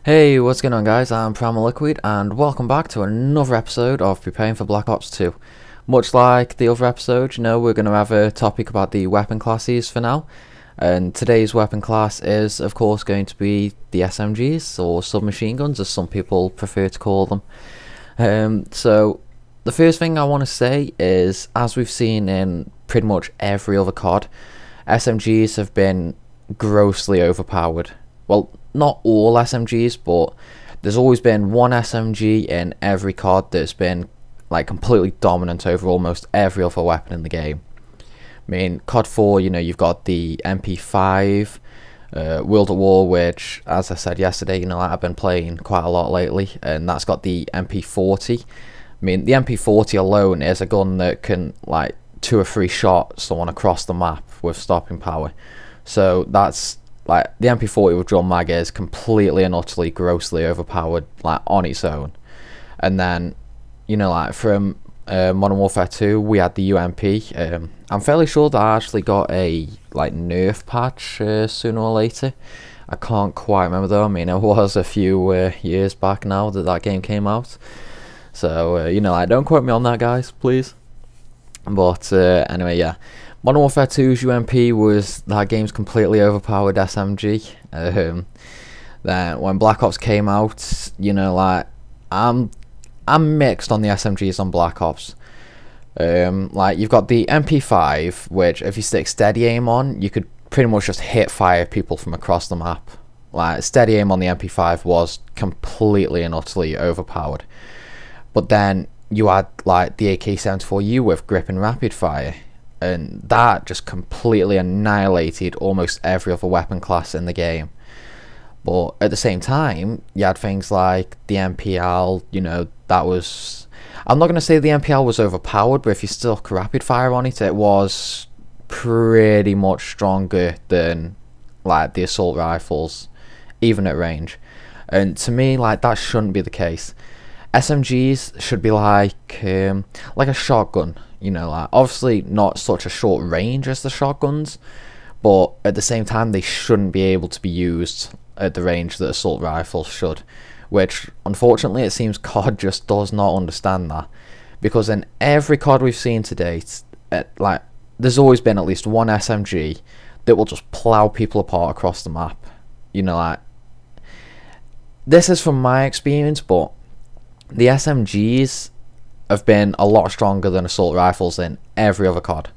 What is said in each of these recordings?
Hey, what's going on guys, I'm Primal Liquid and welcome back to another episode of Preparing for Black Ops 2. Much like the other episode, we're going to have a topic about the weapon classes for now. And today's weapon class is of course going to be the SMGs, or submachine guns as some people prefer to call them. So the first thing I want to say is, as we've seen in pretty much every other COD, SMGs have been grossly overpowered. Well, not all SMGs, but there's always been one SMG in every COD that's been like completely dominant over almost every other weapon in the game. I mean, COD 4, you've got the MP5, World at War, which, as I said yesterday, I've been playing quite a lot lately, and that's got the MP40. I mean, the MP40 alone is a gun that can, like, 2 or 3 shot someone across the map with stopping power. So that's, like, the MP40 with drum mag is completely and utterly grossly overpowered, like, on its own. And then, like, from Modern Warfare 2, we had the UMP. I'm fairly sure that I actually got a, like, nerf patch sooner or later. I can't quite remember though. I mean, it was a few years back now that game came out. So, like, don't quote me on that, guys, please. But, anyway, yeah. Modern Warfare 2's UMP was that game's completely overpowered SMG. Then when Black Ops came out, like, I'm mixed on the SMGs on Black Ops. Like, you've got the MP5, which if you stick steady aim on, you could pretty much just hit fire people from across the map. Like, steady aim on the MP5 was completely and utterly overpowered. But then you had, like, the AK-74U with grip and rapid fire, and that just completely annihilated almost every other weapon class in the game. But at the same time, you had things like the MPL, that was... I'm not going to say the MPL was overpowered, but if you stuck rapid fire on it, it was pretty much stronger than, like, the assault rifles, even at range. And to me, like, that shouldn't be the case. SMGs should be like a shotgun, like, obviously not such a short range as the shotguns, but at the same time they shouldn't be able to be used at the range that assault rifles should, which unfortunately it seems COD just does not understand that, because in every COD we've seen to date, like, there's always been at least one SMG that will just plow people apart across the map. Like, this is from my experience, but the SMGs have been a lot stronger than assault rifles in every other COD.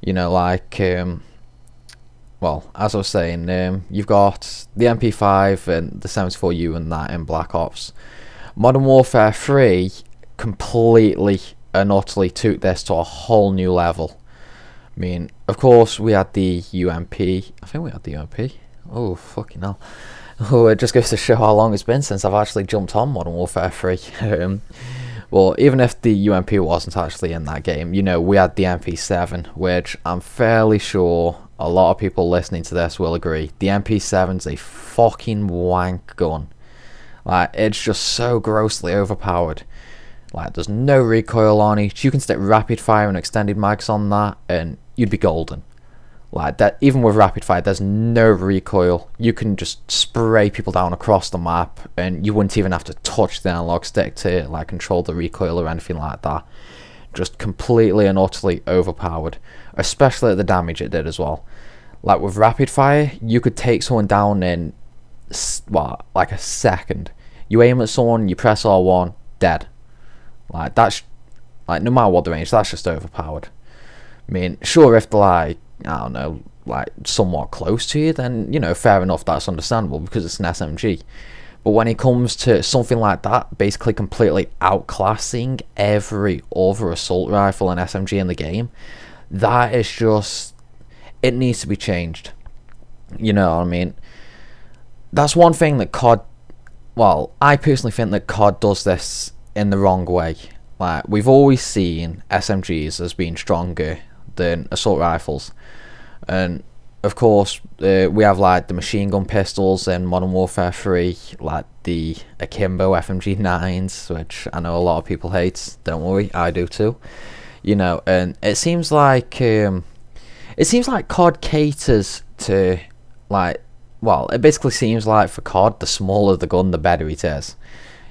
Like, well, as I was saying, you've got the MP5 and the 74U and that in Black Ops. Modern Warfare 3 completely and utterly took this to a whole new level. I mean, of course, we had the UMP. I think we had the UMP. Oh, fucking hell. Oh, it just goes to show how long it's been since I've actually jumped on Modern Warfare 3. Well, even if the UMP wasn't actually in that game, we had the MP7, which I'm fairly sure a lot of people listening to this will agree. The MP7's a fucking wank gun. Like, it's just so grossly overpowered. Like, there's no recoil on it. You can stick rapid fire and extended mags on that, and you'd be golden. Like, that, even with rapid fire, there's no recoil. You can just spray people down across the map, and you wouldn't even have to touch the analog stick to, like, control the recoil or anything like that. Just completely and utterly overpowered, especially at the damage it did as well. Like, with rapid fire, you could take someone down in, well, like a second. You aim at someone, you press R1, dead. Like, that's, like, no matter what the range, that's just overpowered. I mean, sure, if they're, like, I don't know, like, somewhat close to you, then, fair enough, that's understandable because it's an SMG. But when it comes to something like that, basically completely outclassing every other assault rifle and SMG in the game, that is just, it needs to be changed. You know what I mean? That's one thing that COD, well, I personally think that COD does this in the wrong way. Like, we've always seen SMGs as being stronger than assault rifles, and of course we have, like, the machine gun pistols in Modern Warfare 3, like the Akimbo FMG9s, which I know a lot of people hate. Don't worry, I do too. And it seems like COD caters to, like, well, it basically seems like for COD, the smaller the gun, the better it is.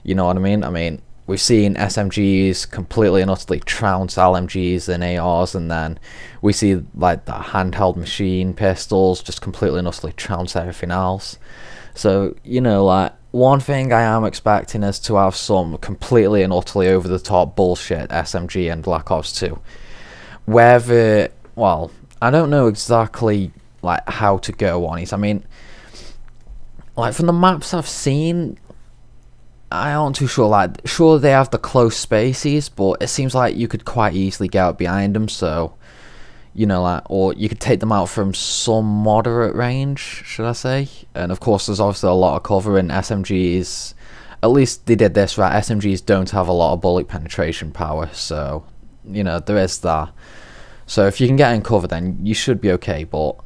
You know what I mean? I mean, we've seen SMGs completely and utterly trounce LMGs and ARs, and then we see like the handheld machine pistols just completely and utterly trounce everything else. So, you know, like, one thing I am expecting is to have some completely and utterly over the top bullshit SMG and Black Ops 2. Whether, well, I don't know exactly like how to go on it. I mean, like, from the maps I've seen, I aren't too sure. Like, sure, they have the close spaces, but it seems like you could quite easily get out behind them. So, you know, like, or you could take them out from some moderate range, should I say? And of course, there's obviously a lot of cover in SMGs. At least they did this right. SMGs don't have a lot of bullet penetration power, so you know there is that. So if you can get in cover, then you should be okay. But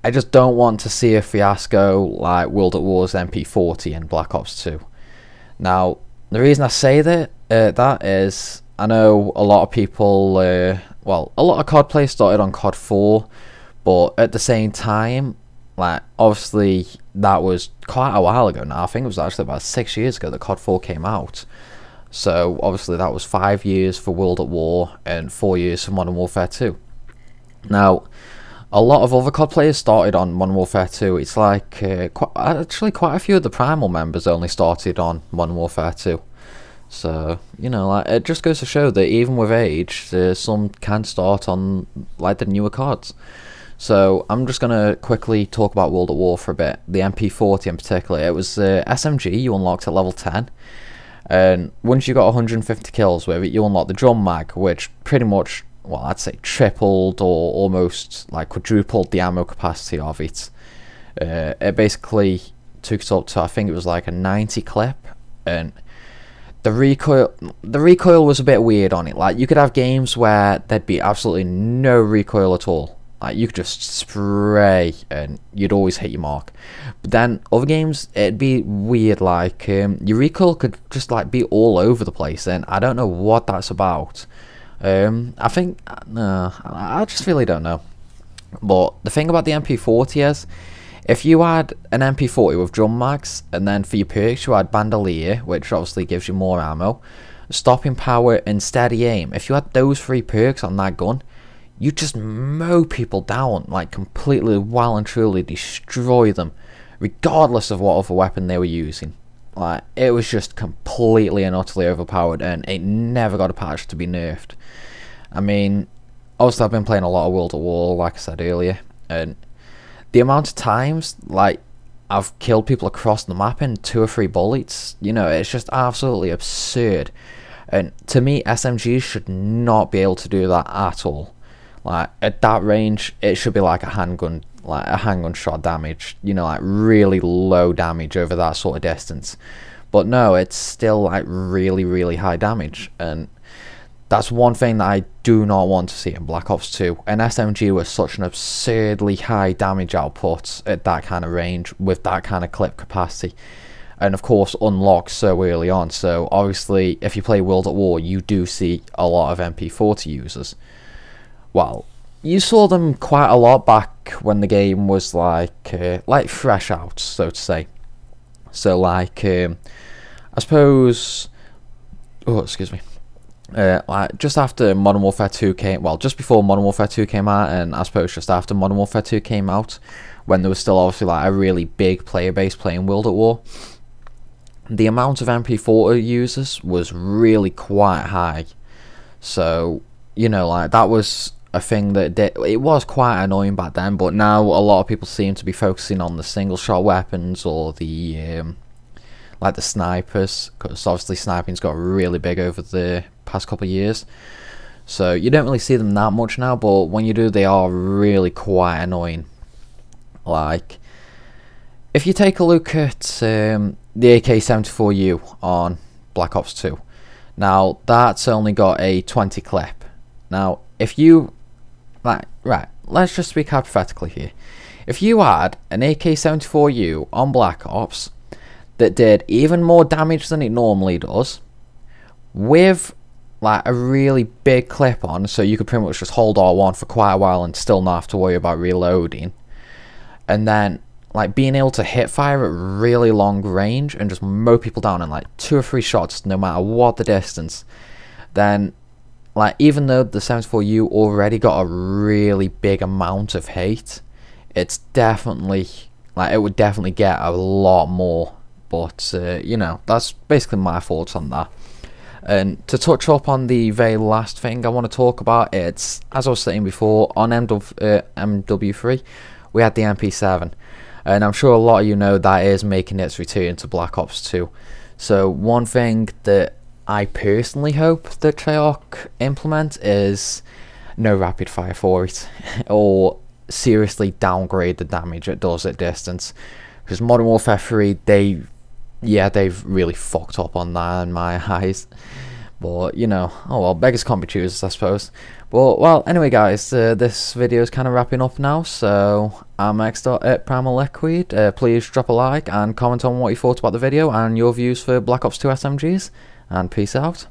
I just don't want to see a fiasco like World at War's MP40 in Black Ops 2. Now, the reason I say that is I know a lot of people, well, a lot of COD players started on COD 4, but at the same time, like, obviously that was quite a while ago now. I think it was actually about 6 years ago that COD 4 came out. So obviously that was 5 years for World at War and 4 years for Modern Warfare 2. Now, a lot of other COD players started on Modern Warfare 2. It's like, actually quite a few of the Primal members only started on Modern Warfare 2. So, you know, like, it just goes to show that even with age, some can start on like the newer CODs. So I'm just going to quickly talk about World at War for a bit. The MP40 in particular. It was SMG you unlocked at level 10. And once you got 150 kills with it, you unlock the drum mag, which pretty much, well, I'd say tripled or almost like quadrupled the ammo capacity of it. It basically took us up to, I think it was like a 90 clip, and the recoil was a bit weird on it. Like, you could have games where there'd be absolutely no recoil at all. Like, you could just spray and you'd always hit your mark. But then other games, it'd be weird. Like, your recoil could just like be all over the place, and I don't know what that's about. I think, no, I just really don't know. But the thing about the MP40 is, if you had an MP40 with drum mags, and then for your perks you had Bandolier, which obviously gives you more ammo, stopping power and steady aim, if you had those three perks on that gun, you just mow people down, like completely, well and truly destroy them, regardless of what other weapon they were using. Like, it was just completely and utterly overpowered, and it never got a patch to be nerfed. I mean, obviously I've been playing a lot of World at War, like I said earlier, and the amount of times, like, I've killed people across the map in 2 or 3 bullets, you know, it's just absolutely absurd. And to me, SMGs should not be able to do that at all. Like, at that range, it should be like a handgun shot damage, you know, like really low damage over that sort of distance. But no, it's still like really, really high damage, and that's one thing that I do not want to see in Black Ops 2. An SMG with such an absurdly high damage output at that kind of range, with that kind of clip capacity, and of course unlocked so early on. So obviously, if you play World at War, you do see a lot of MP40 users. Well, you saw them quite a lot back when the game was like fresh out, so to say. So like, I suppose, oh, excuse me, like just after Modern Warfare 2 came, well, just before Modern Warfare 2 came out, and I suppose just after Modern Warfare 2 came out, when there was still obviously like a really big player base playing World at War, the amount of MP40 users was really quite high. So, you know, like, that was a thing that it was quite annoying back then, but now a lot of people seem to be focusing on the single shot weapons, or the like the snipers, because obviously sniping's got really big over the past couple of years, so you don't really see them that much now, but when you do, they are really quite annoying. Like, if you take a look at the AK-74U on Black Ops 2, now that's only got a 20 clip. Now if you, right, let's just speak hypothetically here. If you had an AK-74U on Black Ops that did even more damage than it normally does, with like a really big clip on, so you could pretty much just hold R1 for quite a while and still not have to worry about reloading, and then like being able to hit fire at really long range and just mow people down in like 2 or 3 shots, no matter what the distance, then like even though the 74U already got a really big amount of hate, it's definitely like it would definitely get a lot more. But you know, that's basically my thoughts on that. And to touch up on the very last thing I want to talk about, it's, as I was saying before, on MW3 we had the MP7, and I'm sure a lot of you know that is making its return to Black Ops 2. So one thing that I personally hope that Treyarch implement is no rapid fire for it, or seriously downgrade the damage it does at distance, because Modern Warfare 3, they've really fucked up on that in my eyes. But you know, oh well, beggars can't be choosers, I suppose. But well, anyway guys, this video is kind of wrapping up now, so I'm Xdot at Primal Liquid. Please drop a like and comment on what you thought about the video and your views for Black Ops 2 SMGs, and peace out.